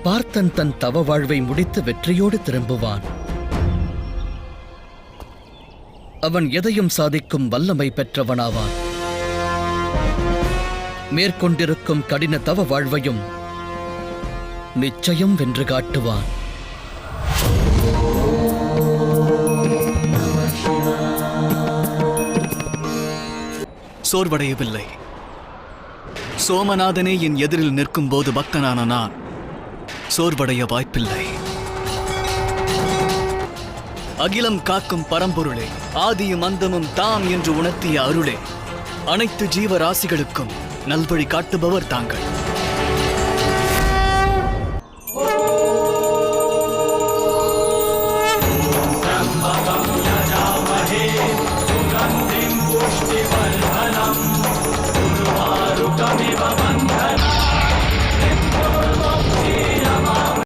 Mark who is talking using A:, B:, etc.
A: பார்த்தன் தன் தவ வாழ்வை முடித்து வெற்றியோடு திரும்புவான். அவன் எதையும் சாதிக்கும் வல்லமை பெற்றவனாவான். மேற்கொண்டிருக்கும் கடின தவ வாழ்வையும் நிச்சயம் வென்று காட்டுவான்.
B: சோர்வடையவில்லை. சோமநாதனே என் எதிரில் நிற்கும் போது பக்தனான நான் சோர்வடைய வாய்ப்பில்லை. அகிலம் காக்கும் பரம்பொருளே, ஆதியும் அந்தமும் தாம் என்று உணர்த்திய அருளே, அனைத்து ஜீவராசிகளுக்கும் நல்வழி காட்டுபவர் தாங்கள்.